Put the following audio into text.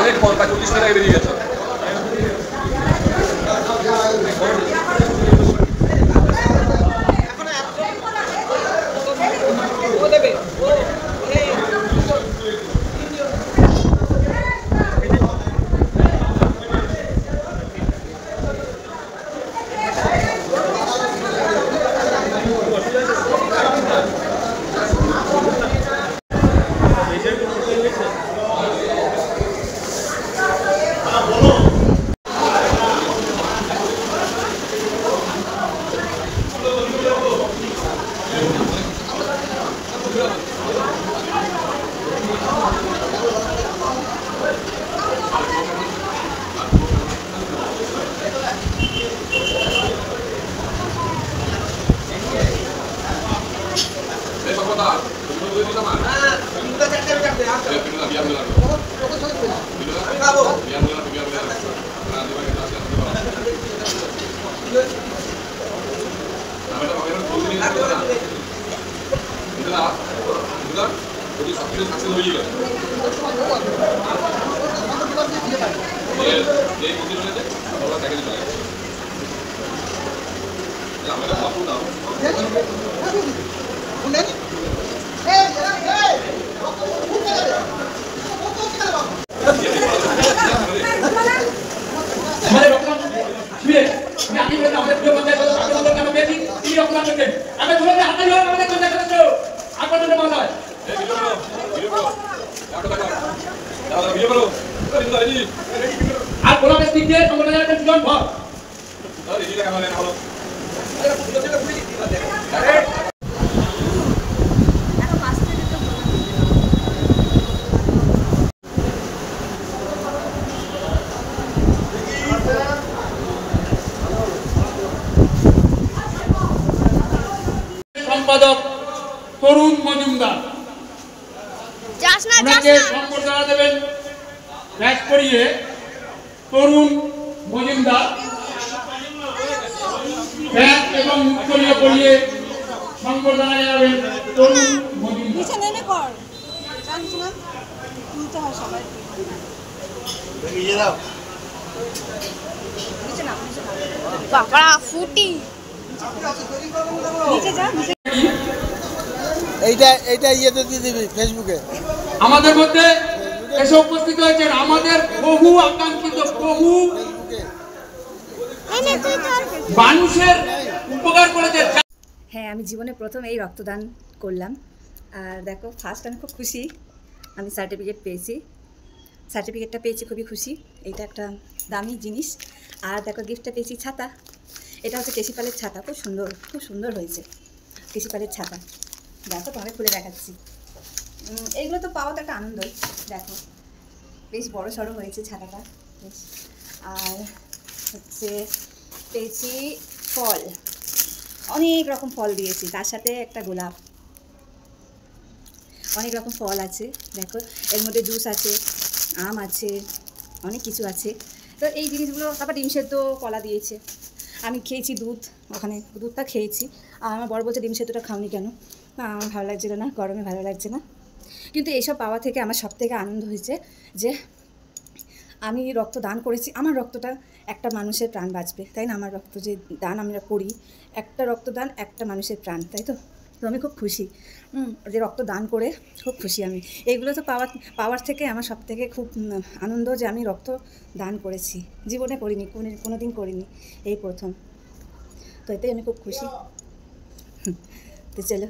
অনেক পর 40 মিনিট আগে বেরিয়ে গেছে। সম্পাদক তরুণ মজুমদার সম্বর্ধনা দেবেন ব্যাচ করিয়ে তরুণ মজুমদার ব্যাচ এবং মুক্তরিয়ে পড়িয়ে সম্বর্ধনা জানাবেন তরুণ মজুমদার। এইটা ইয়েতে দিয়ে দিবি ফেসবুকে। আমাদের মধ্যে এসে উপস্থিত হয়েছেন আমাদের বহু আকাঙ্ক্ষিত বহু মানুষের উপকার করেছে। হ্যাঁ, আমি জীবনে প্রথম এই রক্তদান করলাম। আর দেখো, ফার্স্ট আমি খুব খুশি, আমি সার্টিফিকেট পেয়েছি। সার্টিফিকেটটা পেয়েছি, খুবই খুশি। এইটা একটা দামি জিনিস। আর দেখো, গিফটটা পেয়েছি ছাতা। এটা হচ্ছে কেশিপালের ছাতা, খুব সুন্দর হয়েছে কেশিপালের ছাতা। দেখো, তোমাকে খুলে দেখাচ্ছি। এইগুলো তো পাওয়া তো একটা আনন্দই। দেখো, বেশ বড় সড়ো হয়েছে ছাতাটা বেশ। আর হচ্ছে পেয়েছি ফল, অনেক রকম ফল দিয়েছি, তার সাথে একটা গোলাপ। অনেক রকম ফল আছে, দেখো এর মধ্যে জুস আছে, আম আছে, অনেক কিছু আছে। তো এই জিনিসগুলো, তারপর ডিম সেদ্ধ, কলা দিয়েছে। আমি খেয়েছি দুধ, ওখানে দুধটা খেয়েছি। আর আমার বড় বলছে ডিম সেদ্ধটা খাওনি কেন? না, আমার ভালো লাগছিল না, গরমে ভালো লাগছে না। কিন্তু এইসব পাওয়া থেকে আমার সবথেকে আনন্দ হয়েছে যে আমি রক্ত দান করেছি। আমার রক্তটা একটা মানুষের প্রাণ বাঁচবে, তাই না? আমার রক্ত যে দান আমরা করি, একটা রক্তদান একটা মানুষের প্রাণ, তাই তো? তো আমি খুব খুশি যে রক্ত দান করে, খুব খুশি আমি। এইগুলো তো পাওয়ার থেকে আমার সবথেকে খুব আনন্দ যে আমি রক্ত দান করেছি। জীবনে করিনি, কোনো দিন করিনি, এই প্রথম। তো এতেই আমি খুব খুশি। তো চলো।